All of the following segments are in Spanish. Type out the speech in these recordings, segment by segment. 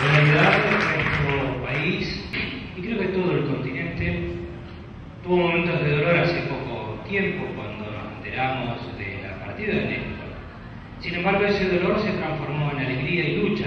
En realidad, nuestro país, y creo que todo el continente, tuvo momentos de dolor hace poco tiempo cuando nos enteramos de la partida de Néstor. Sin embargo, ese dolor se transformó en alegría y lucha,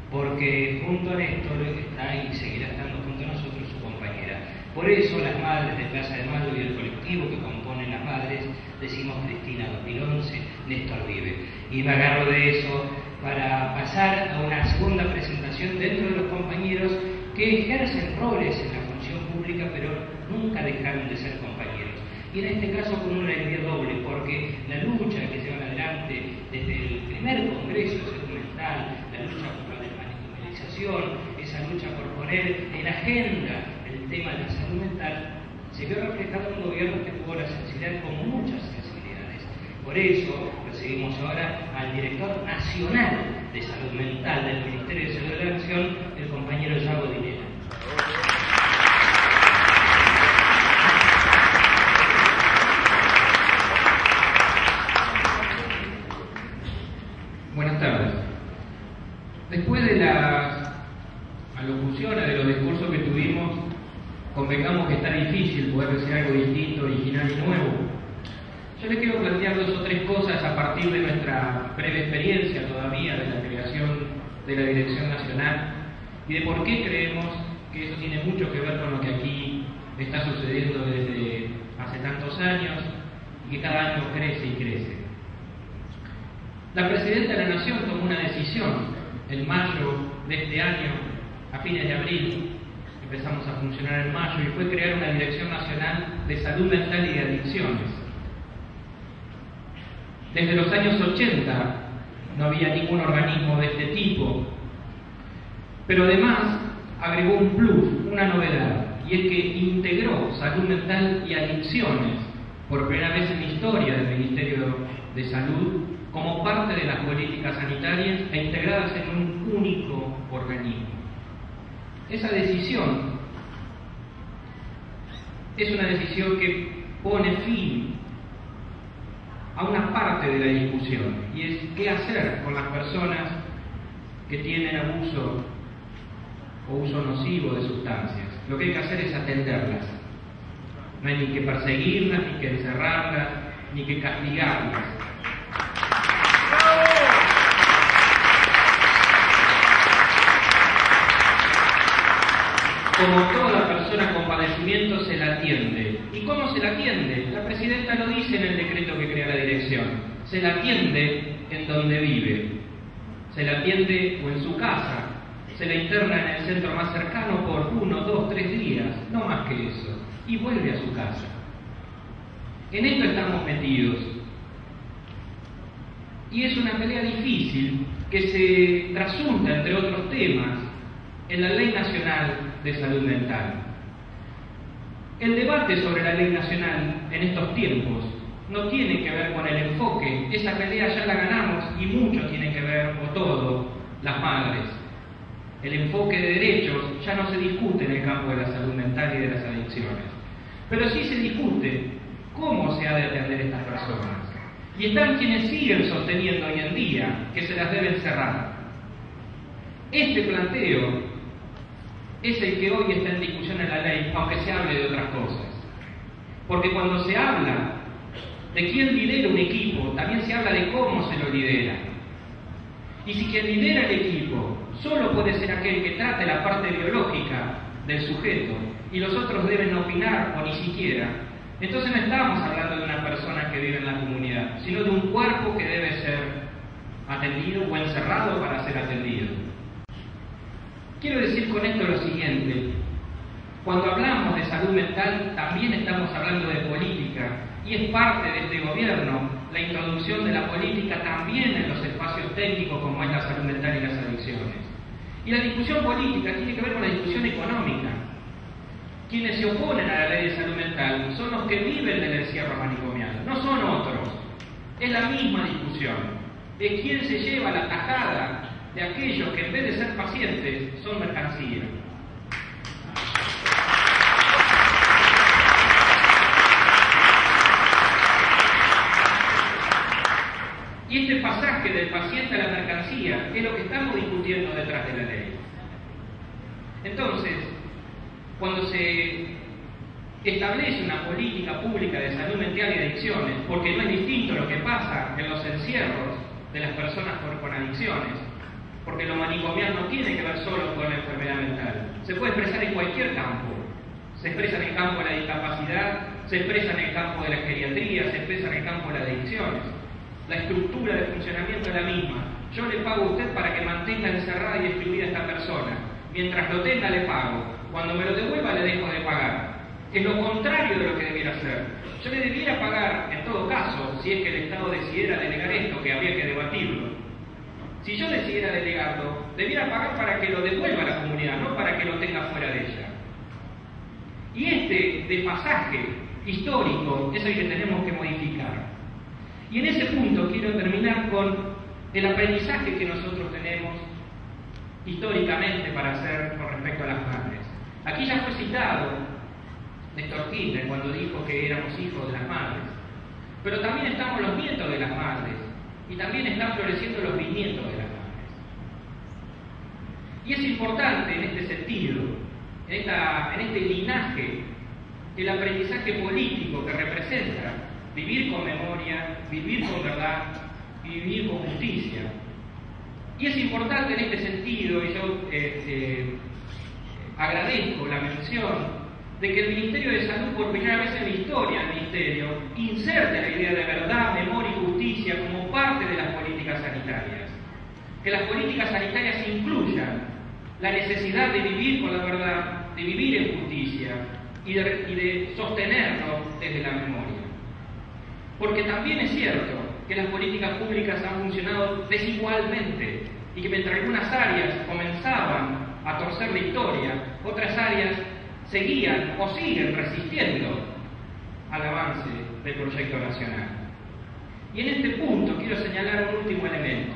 porque junto a Néstor está y seguirá estando junto a nosotros su compañera. Por eso las madres de Plaza de Mayo y el colectivo que componen las madres decimos Cristina 2011, Néstor vive. Y me agarro de eso para pasar a una segunda presentación dentro de los compañeros que ejercen roles en la función pública, pero nunca dejaron de ser compañeros. Y en este caso con una alegría doble, porque la lucha que llevan adelante desde el primer Congreso de Salud Mental, la lucha por la desmanipulación, esa lucha por poner en agenda el tema de la salud mental, se vio reflejado en un gobierno que tuvo la sensibilidad, como muchas sensibilidades. Por eso recibimos ahora al director nacional de salud mental del Ministerio de Salud de la Nación, el compañero Yago Dinera. Buenas tardes. Después de las alocuciones, de los discursos que tuvimos, convengamos que está difícil poder decir algo distinto, original y nuevo. Yo les quiero plantear dos o tres cosas a partir de nuestra breve experiencia todavía de la creación de la Dirección Nacional y de por qué creemos que eso tiene mucho que ver con lo que aquí está sucediendo desde hace tantos años y que cada año crece y crece. La Presidenta de la Nación tomó una decisión en mayo de este año, a fines de abril, empezamos a funcionar en mayo, y fue crear una Dirección Nacional de Salud Mental y de Adicciones. Desde los años 80 no había ningún organismo de este tipo, pero además agregó un plus, una novedad, y es que integró salud mental y adicciones por primera vez en la historia del Ministerio de Salud como parte de las políticas sanitarias e integradas en un único organismo. Esa decisión es una decisión que pone fin a una parte de la discusión, y es qué hacer con las personas que tienen abuso o uso nocivo de sustancias. Lo que hay que hacer es atenderlas. No hay ni que perseguirlas, ni que encerrarlas, ni que castigarlas. Como toda persona con padecimiento se la atiende. ¿Y cómo se la atiende? La Presidenta lo dice en el decreto que crea la dirección. Se la atiende en donde vive. Se la atiende o en su casa. Se la interna en el centro más cercano por 1, 2, 3 días, no más que eso. Y vuelve a su casa. En esto estamos metidos. Y es una pelea difícil que se trasunta, entre otros temas, en la Ley Nacional de Salud Mental. El debate sobre la Ley Nacional en estos tiempos no tiene que ver con el enfoque. Esa pelea ya la ganamos y mucho tiene que ver, o todo, las madres. El enfoque de derechos ya no se discute en el campo de la salud mental y de las adicciones. Pero sí se discute cómo se ha de atender a estas personas. Y están quienes siguen sosteniendo hoy en día que se las deben cerrar. Este planteo es el que hoy está en discusión en la ley, aunque se hable de otras cosas. Porque cuando se habla de quién lidera un equipo, también se habla de cómo se lo lidera. Y si quien lidera el equipo solo puede ser aquel que trate la parte biológica del sujeto y los otros deben opinar o ni siquiera, entonces no estamos hablando de una persona que vive en la comunidad, sino de un cuerpo que debe ser atendido o encerrado para ser atendido. Quiero decir con esto lo siguiente: cuando hablamos de salud mental también estamos hablando de política, y es parte de este gobierno la introducción de la política también en los espacios técnicos como es la salud mental y las adicciones. Y la discusión política tiene que ver con la discusión económica. Quienes se oponen a la ley de salud mental son los que viven del encierro manicomial, no son otros. Es la misma discusión de quién se lleva la tajada de aquellos que en vez de ser pacientes son mercancía. Y este pasaje del paciente a la mercancía es lo que estamos discutiendo detrás de la ley. Entonces, cuando se establece una política pública de salud mental y adicciones, porque no es distinto lo que pasa en los encierros de las personas con adicciones, porque lo manicomial no tiene que ver solo con la enfermedad mental, se puede expresar en cualquier campo. Se expresa en el campo de la discapacidad, se expresa en el campo de la geriatría, se expresa en el campo de las adicciones. La estructura de funcionamiento es la misma. Yo le pago a usted para que mantenga encerrada y excluida a esta persona. Mientras lo tenga, le pago. Cuando me lo devuelva, le dejo de pagar. Es lo contrario de lo que debiera hacer. Yo le debiera pagar, en todo caso, si es que el Estado decidiera delegar esto, que habría que debatirlo. Si yo decidiera delegarlo, debiera pagar para que lo devuelva a la comunidad, no para que lo tenga fuera de ella. Y este desfasaje histórico es el que tenemos que modificar. Y en ese punto quiero terminar con el aprendizaje que nosotros tenemos históricamente para hacer con respecto a las madres. Aquí ya fue citado Néstor Kirchner cuando dijo que éramos hijos de las madres, pero también estamos los nietos de las madres y también están floreciendo los bisnietos de las madres. Y es importante en este sentido, en este linaje, el aprendizaje político que representa vivir con memoria, vivir con verdad y vivir con justicia. Y es importante en este sentido, y yo agradezco la mención de que el Ministerio de Salud, por primera vez en la historia del Ministerio, inserte la idea de verdad, memoria y justicia como parte de las políticas sanitarias. Que las políticas sanitarias incluyan la necesidad de vivir con la verdad, de vivir en justicia y de sostenerlo desde la memoria. Porque también es cierto que las políticas públicas han funcionado desigualmente y que mientras algunas áreas comenzaban a torcer la historia, otras áreas seguían o siguen resistiendo al avance del proyecto nacional. Y en este punto quiero señalar un último elemento.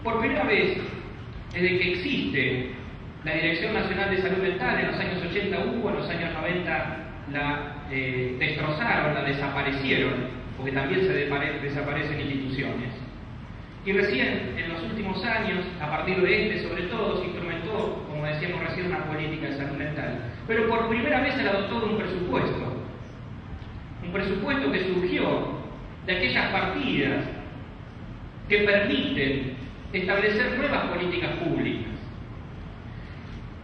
Por primera vez, desde que existe la Dirección Nacional de Salud Mental, en los años 80 hubo, en los años 90 la destrozaron, la desaparecieron, porque también se desaparecen instituciones. Y recién, en los últimos años, a partir de este, sobre todo, se instrumentó, como decíamos recién, una política de salud mental. Pero por primera vez se adoptó un presupuesto que surgió de aquellas partidas que permiten establecer nuevas políticas públicas.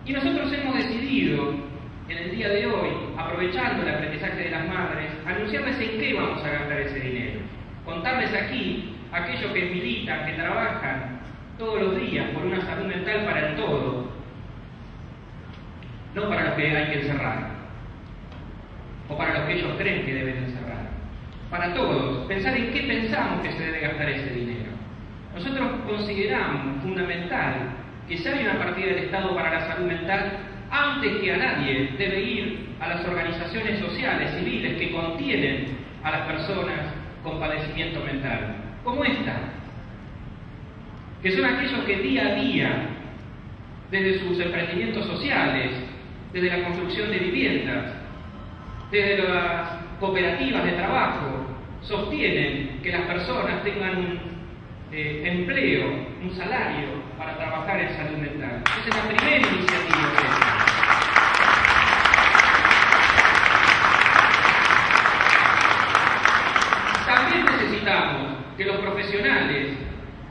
Y nosotros hemos decidido, en el día de hoy, aprovechando el aprendizaje de las madres, anunciarles en qué vamos a gastar ese dinero. Contarles aquí a aquellos que militan, que trabajan todos los días por una salud mental para el todo, no para los que hay que encerrar, o para los que ellos creen que deben encerrar. Para todos, pensar en qué pensamos que se debe gastar ese dinero. Nosotros consideramos fundamental que si hay una partida del Estado para la salud mental, antes que a nadie debe ir a las organizaciones sociales, civiles, que contienen a las personas con padecimiento mental, como esta, que son aquellos que día a día, desde sus emprendimientos sociales, desde la construcción de viviendas, desde las cooperativas de trabajo, sostienen que las personas tengan un empleo, un salario para trabajar en salud mental. Esa es la primera iniciativa de esta. También necesitamos que los profesionales,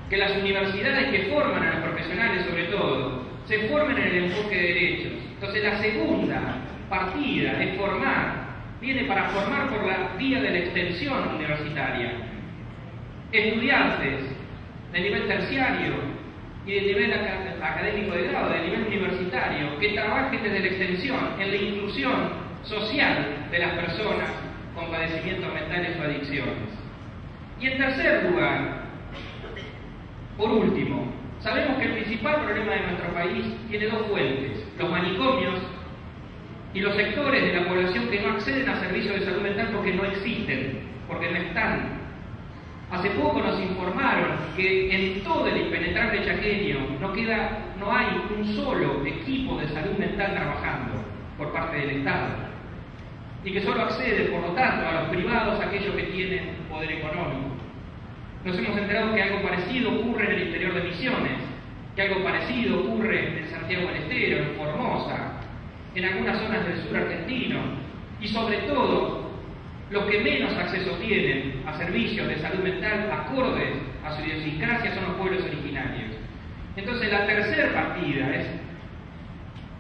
que las universidades que forman a los profesionales sobre todo, se formen en el enfoque de derechos. Entonces la segunda partida es viene para formar por la vía de la extensión universitaria. Estudiantes de nivel terciario y de nivel académico de grado, de nivel universitario, que trabajen desde la extensión en la inclusión social de las personas con padecimientos mentales o adicciones. Y en tercer lugar, por último, sabemos que el principal problema de nuestro país tiene dos fuentes: los manicomios y los sectores de la población que no acceden a servicios de salud mental porque no existen, porque no están. Hace poco nos informaron que en todo el impenetrable chaqueño no hay un solo equipo de salud mental trabajando por parte del Estado, y que solo acceden, por lo tanto, a los privados aquellos que tienen poder económico. Nos hemos enterado que algo parecido ocurre en el interior de Misiones, que algo parecido ocurre en Santiago del Estero, en Formosa, en algunas zonas del sur argentino, y sobre todo, los que menos acceso tienen a servicios de salud mental acordes a su idiosincrasia son los pueblos originarios. Entonces, la tercera partida es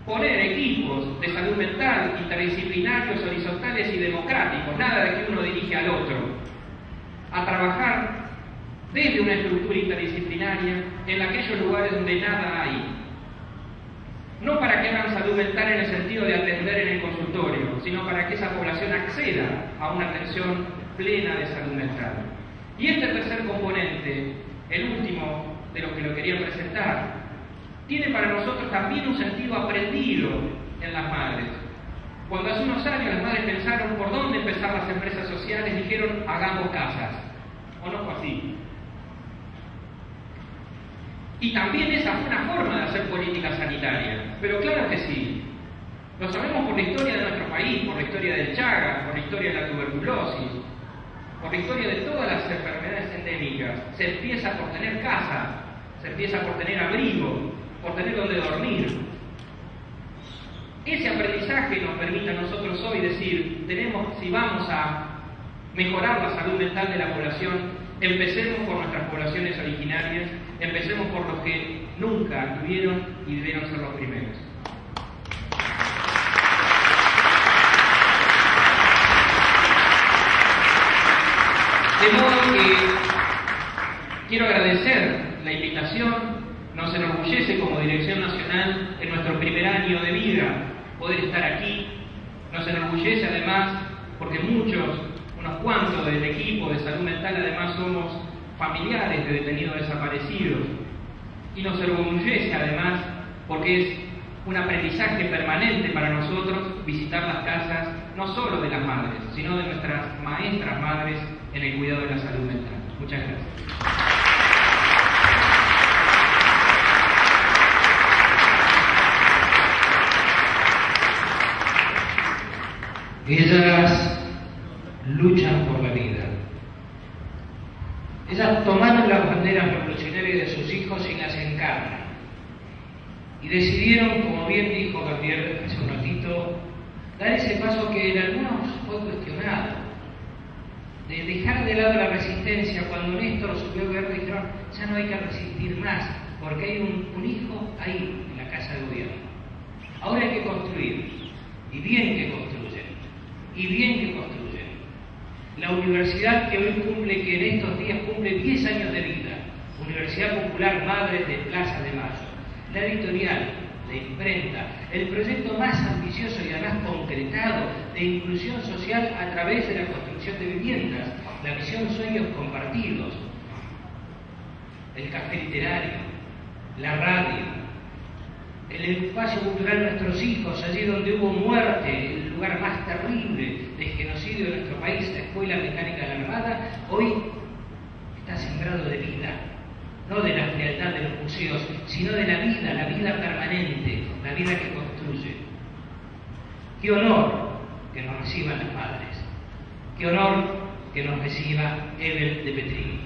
poner equipos de salud mental interdisciplinarios, horizontales y democráticos, nada de que uno dirige al otro, a trabajar desde una estructura interdisciplinaria en aquellos lugares donde nada hay. No para que hagan salud mental en el sentido de atender en el consultorio, sino para que esa población acceda a una atención plena de salud mental. Y este tercer componente, el último de lo que lo quería presentar, tiene para nosotros también un sentido aprendido en las madres. Cuando hace unos años las madres pensaron por dónde empezar las empresas sociales, dijeron hagamos casas. ¿O no fue así? Y también esa fue una forma de hacer política sanitaria, pero claro que sí. Lo sabemos por la historia de nuestro país, por la historia del Chagas, por la historia de la tuberculosis, por la historia de todas las enfermedades endémicas. Se empieza por tener casa, se empieza por tener abrigo, por tener donde dormir. Ese aprendizaje nos permite a nosotros hoy decir, si vamos a mejorar la salud mental de la población, empecemos por nuestras poblaciones originarias, empecemos por los que nunca tuvieron y debieron ser los primeros. De modo que quiero agradecer la invitación. Nos enorgullece como Dirección Nacional en nuestro primer año de vida poder estar aquí. Nos enorgullece además porque unos cuantos del equipo de salud mental además somos familiares de detenidos desaparecidos. Y nos enorgullece además porque es un aprendizaje permanente para nosotros visitar las casas no solo de las madres, sino de nuestras maestras madres en el cuidado de la salud mental. Muchas gracias. Ellas luchan por la vida. Ellas tomaron las banderas revolucionarias de sus hijos y las encarnan. Y decidieron, como bien dijo Gabriel hace un ratito, dar ese paso que en algunos fue cuestionado, de dejar de lado la resistencia. Cuando Néstor subió a guerra dijeron, ya no hay que resistir más, porque hay un hijo ahí, en la casa de gobierno. Ahora hay que construir, y bien que construyen. Y bien que construyen. La universidad que hoy que en estos días cumple 10 años de vida, Universidad Popular Madres de Plaza de Mayo, la editorial, la imprenta, el proyecto más ambicioso y además concretado de inclusión social a través de la construcción de viviendas, la misión Sueños Compartidos, el café literario, la radio, el espacio cultural de nuestros hijos, allí donde hubo muerte, el lugar más terrible del genocidio de nuestro país, la Escuela Mecánica de la Armada, hoy está sembrado de vida, no de la frialdad de los museos, sino de la vida permanente, la vida que construye. Qué honor que nos reciban las madres, qué honor que nos reciba Evel de Petrini.